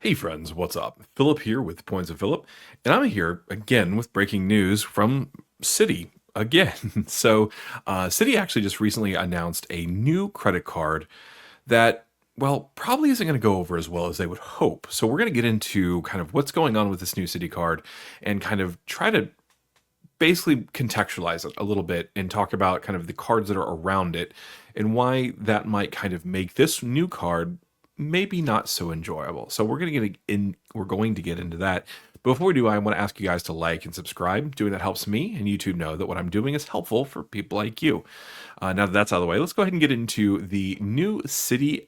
Hey friends, what's up? Philip here with Points of Philip, and I'm here again with breaking news from Citi again. Citi actually just recently announced a new credit card that, well, probably isn't going to go over as well as they would hope. So we're going to get into kind of what's going on with this new Citi card and kind of try to basically contextualize it a little bit and talk about kind of the cards that are around it and why that might kind of make this new card maybe not so enjoyable. So we're going to get into that. Before we do, I want to ask you guys to like and subscribe. Doing that helps me and YouTube know that what I'm doing is helpful for people like you. Now that that's out of the way, let's go ahead and get into the new Citi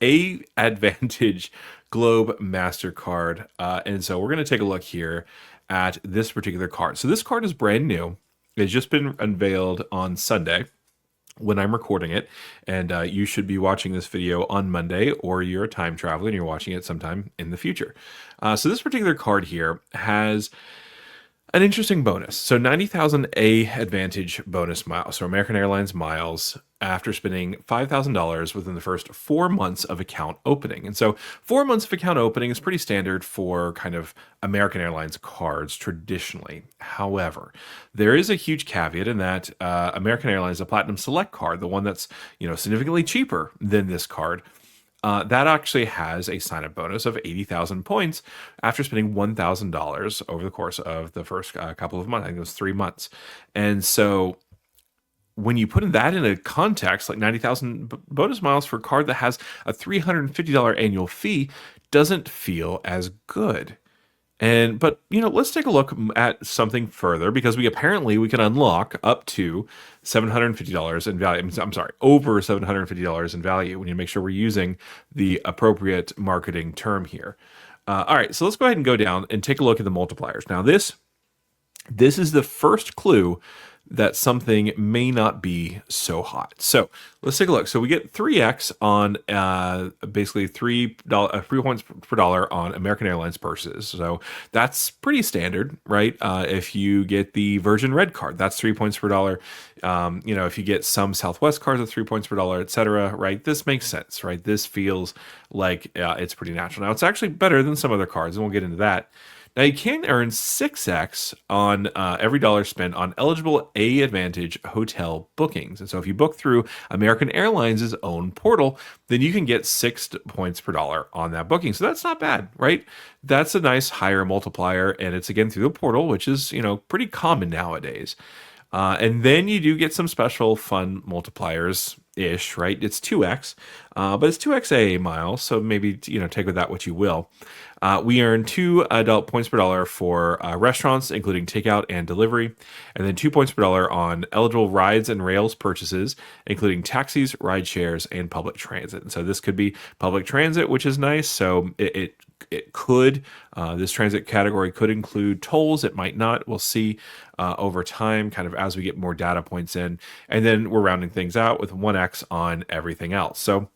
AAdvantage Globe MasterCard. And so we're going to take a look here at this particular card. So this card is brand new. It's just been unveiled on Sunday when I'm recording it, and you should be watching this video on Monday, or you're a time traveler and you're watching it sometime in the future. So this particular card here has an interesting bonus. So 90,000 AAdvantage bonus miles. So American Airlines miles after spending $5,000 within the first 4 months of account opening. And so 4 months of account opening is pretty standard for kind of American Airlines cards traditionally. However, there is a huge caveat in that American Airlines, the Platinum Select card, the one that's significantly cheaper than this card, that actually has a sign-up bonus of 80,000 points after spending $1,000 over the course of the first couple of months. I think it was 3 months. And so when you put that in a context, like 90,000 bonus miles for a card that has a $350 annual fee doesn't feel as good. But let's take a look at something further, because we can unlock up to $750 in value. I'm sorry, over $750 in value. We need to make sure we're using the appropriate marketing term here. All right, so let's go ahead and go down and take a look at the multipliers. Now this is the first clue that something may not be so hot. So let's take a look. So we get 3x on basically $3 points per dollar on American Airlines purchases. So that's pretty standard, right? If you get the Virgin Red card, that's 3 points per dollar. If you get some Southwest cards with 3 points per dollar, etc., right? This makes sense, right? This feels like it's pretty natural. Now it's actually better than some other cards, and we'll get into that. Now, you can earn 6x on every dollar spent on eligible AAdvantage hotel bookings. And so if you book through American Airlines' own portal, then you can get 6 points per dollar on that booking. So that's not bad, right? That's a nice higher multiplier, and it's again through the portal, which is, pretty common nowadays. And then you do get some special fun multipliers-ish, right? It's 2x, but it's 2x AA miles, so maybe, take with that what you will. We earn 2 adult points per dollar for restaurants, including takeout and delivery, and then 2 points per dollar on eligible rides and rails purchases, including taxis, ride shares, and public transit. And so this could be public transit, which is nice. So it could, this transit category could include tolls. It might not. We'll see over time, kind of as we get more data points in. And then we're rounding things out with 1x on everything else. So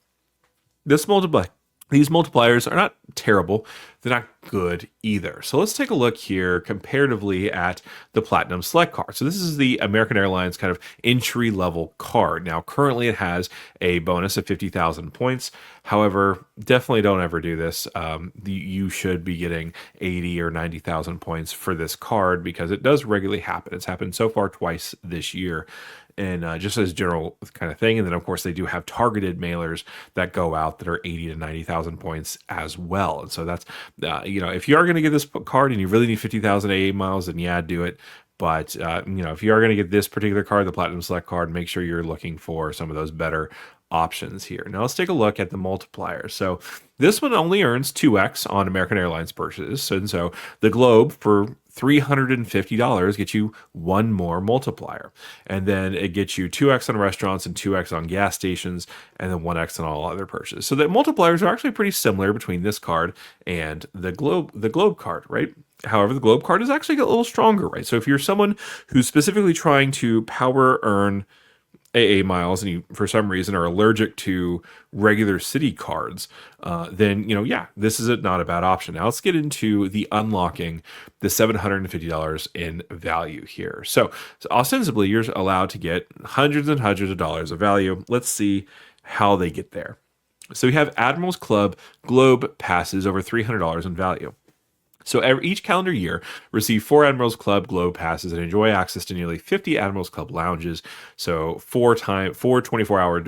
these multipliers are not terrible. They're not good either. So let's take a look here comparatively at the Platinum Select card. So this is the American Airlines kind of entry-level card. Now, currently it has a bonus of 50,000 points. However, definitely don't ever do this. You should be getting 80 or 90,000 points for this card, because it does regularly happen. It's happened so far twice this year. And just as general kind of thing. And then, of course, they do have targeted mailers that go out that are 80 to 90,000 points as well. And so that's, if you are going to get this card and you really need 50,000 AA miles, then yeah, do it. But, if you are going to get this particular card, the Platinum Select card, make sure you're looking for some of those better options here. Now let's take a look at the multiplier. So this one only earns 2x on American Airlines purchases. And so the Globe for $350 gets you one more multiplier. And then it gets you 2x on restaurants and 2x on gas stations, and then 1x on all other purchases. So the multipliers are actually pretty similar between this card and the Globe card, right? However, the Globe card is actually a little stronger, right? So if you're someone who's specifically trying to power earn AA miles and you, for some reason, are allergic to regular Citi cards, then, this is not a bad option. Now let's get into the unlocking the $750 in value here. So ostensibly, you're allowed to get hundreds and hundreds of dollars of value. Let's see how they get there. So we have Admirals Club Globe passes over $300 in value. So each calendar year, receive 4 Admirals Club Globe passes and enjoy access to nearly 50 Admirals Club lounges. So four 24-hour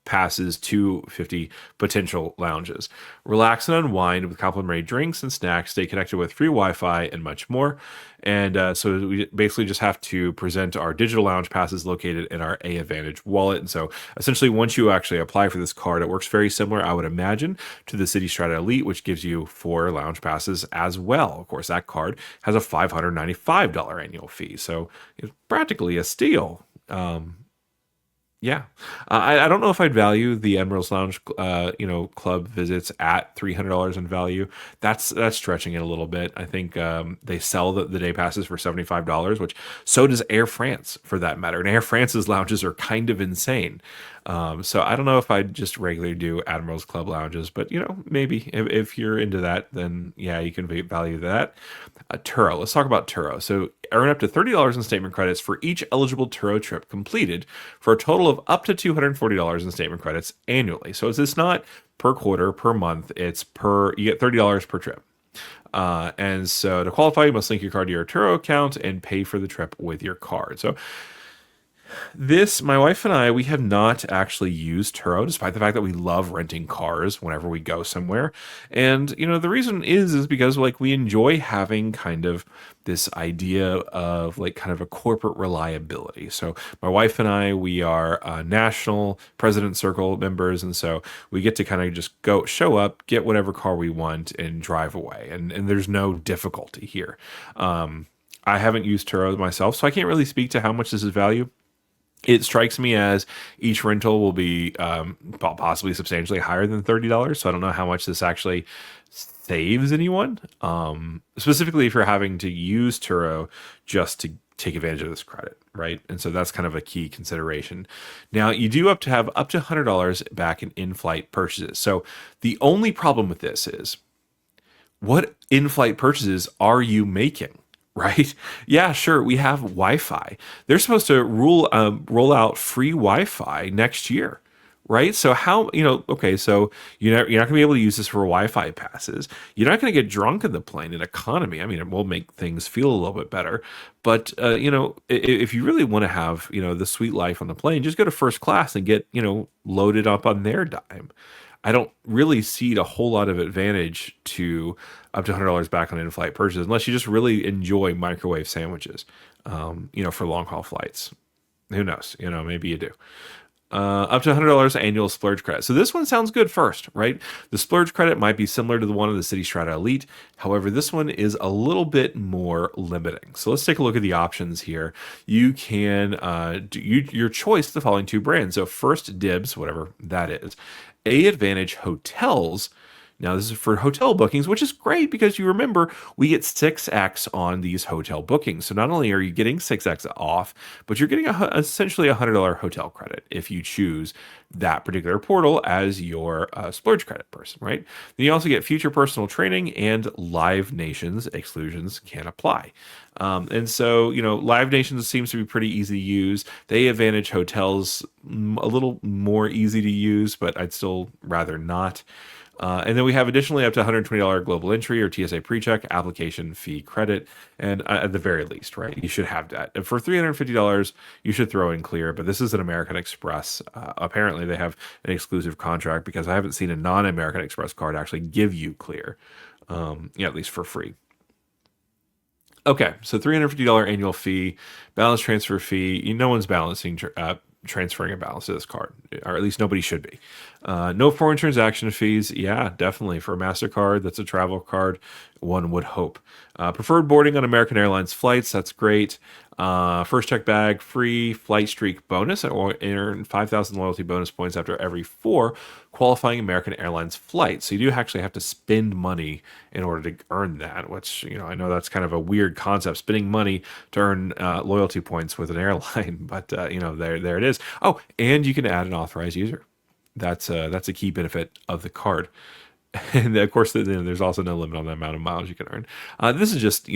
passes to 50 potential lounges. Relax and unwind with complimentary drinks and snacks. Stay connected with free Wi-Fi and much more. And so we basically just have to present our digital lounge passes located in our AAdvantage wallet. And so essentially, once you actually apply for this card, it works very similar, I would imagine, to the Citi Strata Elite, which gives you 4 lounge passes as well. Of course, that card has a $595 annual fee. So it's practically a steal. Yeah, I don't know if I'd value the Emerald's Lounge, club visits at $300 in value. That's stretching it a little bit. I think they sell the day passes for $75, which so does Air France for that matter. And Air France's lounges are kind of insane. So I don't know if I'd just regularly do Admirals Club lounges, but maybe if you're into that, then yeah, you can value that. Turo. Let's talk about Turo. So earn up to $30 in statement credits for each eligible Turo trip completed for a total of up to $240 in statement credits annually. So it's not per quarter, per month. You get $30 per trip. And so to qualify, you must link your card to your Turo account and pay for the trip with your card. So my wife and I, we have not actually used Turo, despite the fact that we love renting cars whenever we go somewhere. And, the reason is because we enjoy having kind of this idea of kind of a corporate reliability. So my wife and I, we are national President Circle members. And so we get to kind of just show up, get whatever car we want and drive away. And there's no difficulty here. I haven't used Turo myself, so I can't really speak to how much this is value. It strikes me as each rental will be possibly substantially higher than $30. So I don't know how much this actually saves anyone, specifically if you're having to use Turo just to take advantage of this credit, right? And so that's kind of a key consideration. Now, you do have up to $100 back in in-flight purchases. So the only problem with this is, what in-flight purchases are you making? Right? Yeah, sure. We have Wi-Fi. They're supposed to roll out free Wi-Fi next year, right? So okay, so you're not going to be able to use this for Wi-Fi passes. You're not going to get drunk in the plane in economy. I mean, it will make things feel a little bit better. But, if you really want to have, the sweet life on the plane, just go to first class and get, loaded up on their dime. I don't really see a whole lot of advantage to up to $100 back on in-flight purchases unless you just really enjoy microwave sandwiches, for long-haul flights. Who knows? Maybe you do. Up to $100 annual splurge credit. So this one sounds good first, right? The splurge credit might be similar to the one of the Citi Strata Elite. However, this one is a little bit more limiting. So let's take a look at the options here. You can do your choice of the following 2 brands. So First Dibs, whatever that is, AAdvantage Hotels. Now, this is for hotel bookings, which is great because you remember we get 6x on these hotel bookings. So not only are you getting 6x off, but you're getting essentially a $100 hotel credit if you choose that particular portal as your splurge credit person, right? Then you also get future personal training and Live Nations exclusions can apply. And so, Live Nations seems to be pretty easy to use. The AAdvantage Hotels, a little more easy to use, but I'd still rather not. And then we have additionally up to $120 global entry or TSA PreCheck application fee credit. And at the very least, right, you should have that. And for $350, you should throw in Clear. But this is an American Express. Apparently, they have an exclusive contract because I haven't seen a non-American Express card actually give you Clear, at least for free. Okay, so $350 annual fee, balance transfer fee. No one's transferring a balance to this card, or at least nobody should be. No foreign transaction fees. Yeah, definitely. For a MasterCard, that's a travel card, one would hope. Preferred boarding on American Airlines flights. That's great. First check bag, free flight streak bonus, or earn 5,000 loyalty bonus points after every 4 qualifying American Airlines flights. So you do actually have to spend money in order to earn that, which, I know that's kind of a weird concept, spending money to earn loyalty points with an airline, but, there it is. Oh, and you can add an authorized user. That's a key benefit of the card. And of course, there's also no limit on the amount of miles you can earn. This is just,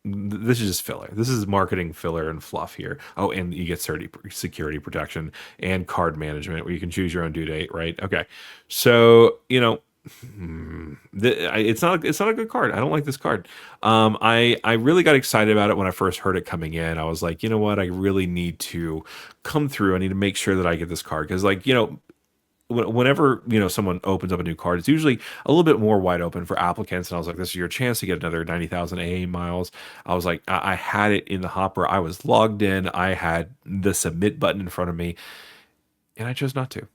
this is just filler. This is marketing filler and fluff here. Oh, and you get security protection and card management where you can choose your own due date, right? Okay. So, it's not a good card. I don't like this card. I really got excited about it when I first heard it coming in. I was like, you know what? I really need to come through. I need to make sure that I get this card because, like, whenever someone opens up a new card, it's usually a little bit more wide open for applicants. And I was like, this is your chance to get another 90,000 AA miles. I was like, I had it in the hopper. I was logged in. I had the submit button in front of me, and I chose not to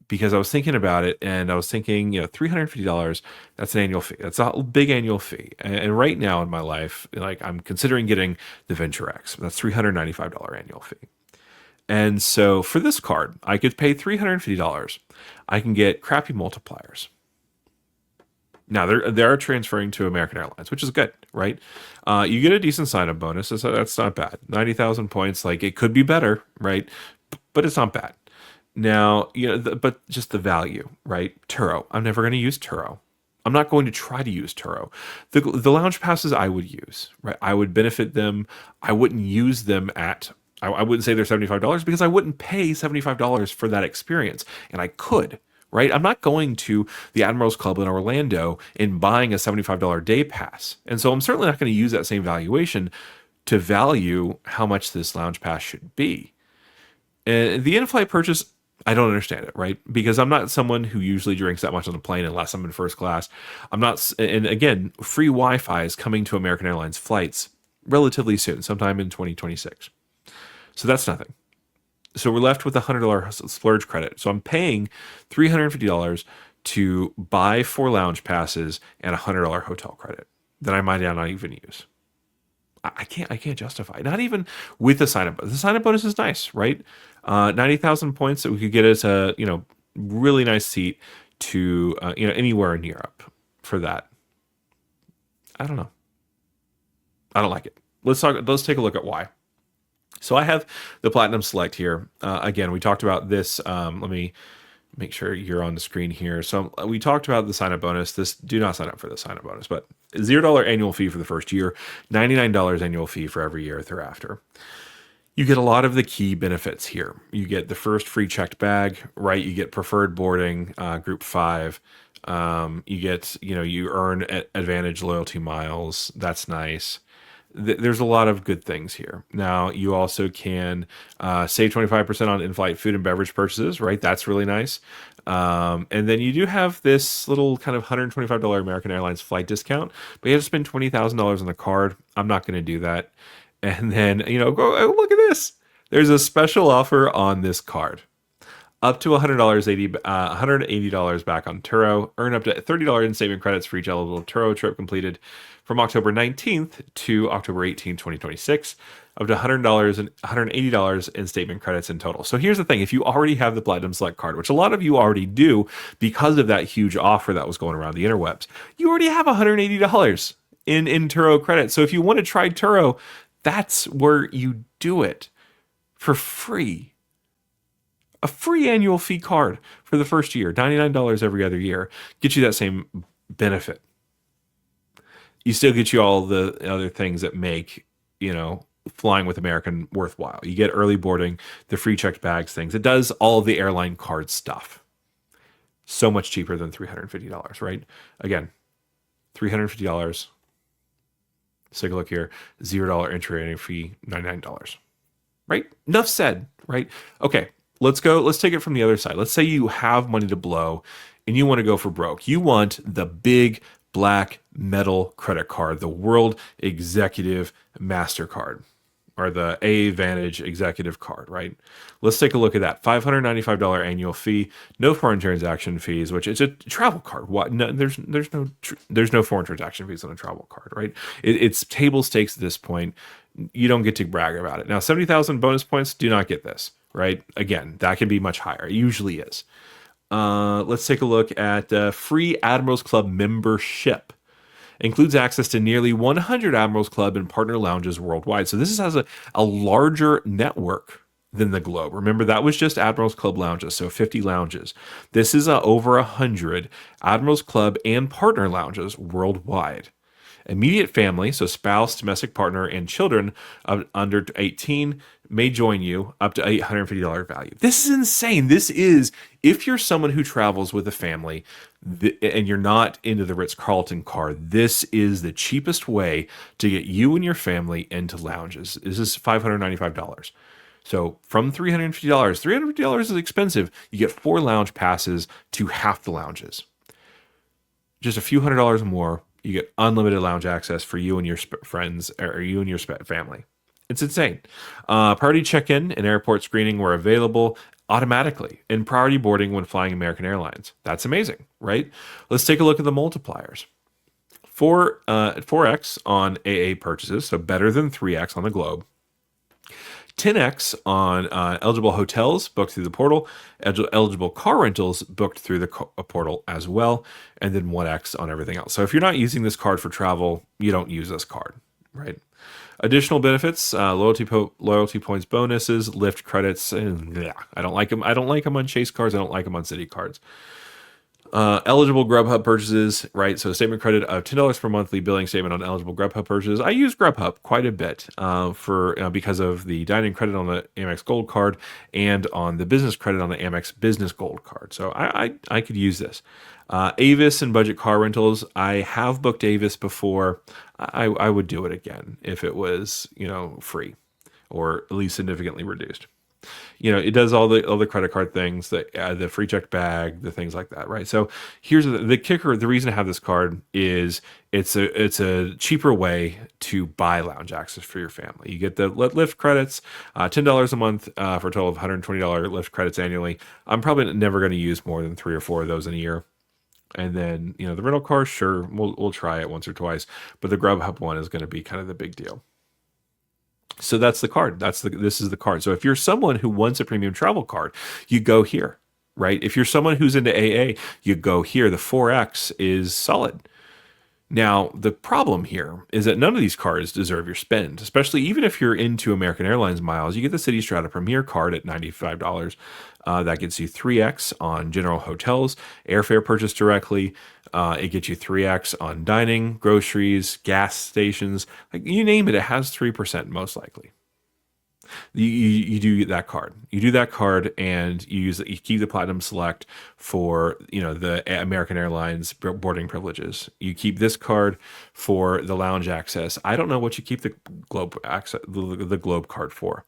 because I was thinking about it and I was thinking, $350, that's an annual fee. That's a big annual fee. And right now in my life, like, I'm considering getting the Venture X. That's $395 annual fee. And so for this card, I could pay $350. I can get crappy multipliers. Now they're transferring to American Airlines, which is good, right? You get a decent sign-up bonus, so that's not bad. 90,000 points, like, it could be better, right? But it's not bad. Now, but just the value, right? Turo. I'm never going to use Turo. I'm not going to try to use Turo. The lounge passes I would use, right? I would benefit them. I wouldn't use them I wouldn't say they're $75 because I wouldn't pay $75 for that experience. And I could, right? I'm not going to the Admirals Club in Orlando and buying a $75 day pass. And so I'm certainly not going to use that same valuation to value how much this lounge pass should be. And the in-flight purchase, I don't understand it, right? Because I'm not someone who usually drinks that much on a plane unless I'm in first class. And again, free Wi-Fi is coming to American Airlines flights relatively soon, sometime in 2026. So that's nothing. So we're left with $100 splurge credit. So I'm paying $350 to buy 4 lounge passes and $100 hotel credit that I might not even use. I can't justify it. Not even with the sign-up bonus. The sign-up bonus is nice, right? 90,000 points that we could get us a really nice seat to anywhere in Europe for that. I don't know. I don't like it. Let's take a look at why. So I have the Platinum Select here. Again, we talked about this. Let me make sure you're on the screen here. So we talked about the sign-up bonus. Do not sign up for the sign-up bonus, but $0 annual fee for the first year, $99 annual fee for every year thereafter. You get a lot of the key benefits here. You get the first free checked bag, right? You get preferred boarding, group 5. You get, you earn AAdvantage loyalty miles. That's nice. There's a lot of good things here. Now, you also can save 25% on in-flight food and beverage purchases, right? That's really nice. And then you do have this little kind of $125 American Airlines flight discount, but you have to spend $20,000 on the card. I'm not going to do that. And then, go look at this. There's a special offer on this card. Up to $180 back on Turo. Earn up to $30 in saving credits for each eligible Turo trip completed from October 19th to October 18th, 2026. Up to $100 and $180 in statement credits in total. So here's the thing. If you already have the Platinum Select card, which a lot of you already do because of that huge offer that was going around the interwebs, you already have $180 in Turo credits. So if you want to try Turo, that's where you do it for free. A free annual fee card for the first year, $99 every other year, gets you that same benefit. You still get you all the other things that make, flying with American worthwhile. You get early boarding, the free checked bags things. It does all of the airline card stuff. So much cheaper than $350, right? Again, $350. Let's take a look here. $0 entry fee, $99. Right? Enough said, right? Okay. Let's take it from the other side. Let's say you have money to blow and you want to go for broke. You want the big black metal credit card, the World Executive MasterCard, or the AAdvantage Executive Card, right? Let's take a look at that. $595 annual fee, no foreign transaction fees, which is a travel card. What? No, there's no foreign transaction fees on a travel card, right? It's table stakes at this point. You don't get to brag about it. Now, 70,000 bonus points, do not get this. Right? Again, that can be much higher. It usually is. Let's take a look at free Admirals Club membership. Includes access to nearly 100 Admirals Club and partner lounges worldwide. So this has a larger network than the Globe. Remember, that was just Admirals Club lounges, so 50 lounges. This is over 100 Admirals Club and partner lounges worldwide. Immediate family, so spouse, domestic partner, and children of under 18 may join you up to $850 value. This is insane. This is, if you're someone who travels with a family and you're not into the Ritz-Carlton card, this is the cheapest way to get you and your family into lounges. This is $595. So from $350, $350 is expensive. You get 4 lounge passes to half the lounges. Just a few $100s more, you get unlimited lounge access for you and your friends, or you and your family. It's insane. Priority check-in and airport screening were available automatically, and priority boarding when flying American Airlines. That's amazing, right? Let's take a look at the multipliers. 4x on AA purchases, so better than 3x on the Globe. 10x on eligible hotels booked through the portal, eligible car rentals booked through the portal as well, and then 1x on everything else. So if you're not using this card for travel, you don't use this card, right? Additional benefits: loyalty points, bonuses, Lyft credits. And, I don't like them. I don't like them on Chase cards. I don't like them on Citi cards. Eligible Grubhub purchases, right? So statement credit of $10 per monthly billing statement on eligible Grubhub purchases. I use Grubhub quite a bit because of the dining credit on the Amex Gold card and on the business credit on the Amex Business Gold card. So I could use this. Avis and budget car rentals. I have booked Avis before. I would do it again if it was free or at least significantly reduced. It does all the credit card things, the free check bag, the things like that, right? So here's the kicker. The reason to have this card is it's a cheaper way to buy lounge access for your family. You get the Lyft credits, $10 a month for a total of $120 Lyft credits annually. I'm probably never going to use more than 3 or 4 of those in a year. And then the rental car, sure, we'll try it once or twice, but the Grubhub one is going to be kind of the big deal. So that's the card. This is the card. So if you're someone who wants a premium travel card, you go here, right? If you're someone who's into AA, you go here. The 4X is solid. Now, the problem here is that none of these cards deserve your spend, especially even if you're into American Airlines miles. You get the Citi Strata Premier card at $95. That gets you 3x on general hotels, airfare purchased directly. It gets you 3x on dining, groceries, gas stations. Like, you name it, it has 3% most likely. You do that card. You do that card, and you keep the Platinum Select for the American Airlines boarding privileges. You keep this card for the lounge access. I don't know what you keep the Globe access, the Globe card for.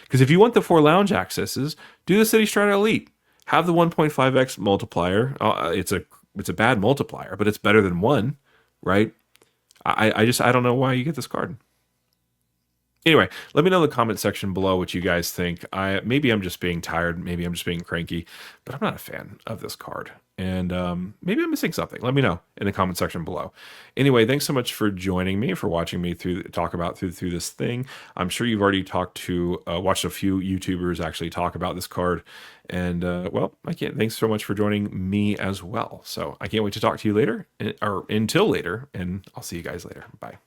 Because if you want the 4 lounge accesses, do the Citi Strata Elite. Have the 1.5x multiplier. It's a bad multiplier, but it's better than 1, right? I don't know why you get this card. Anyway, let me know in the comment section below what you guys think. Maybe I'm just being tired. Maybe I'm just being cranky, but I'm not a fan of this card. And maybe I'm missing something. Let me know in the comment section below. Anyway, thanks so much for joining me, for watching me talk about through this thing. I'm sure you've already watched a few YouTubers actually talk about this card. And thanks so much for joining me as well. So I can't wait to talk to you later, or until later, and I'll see you guys later. Bye.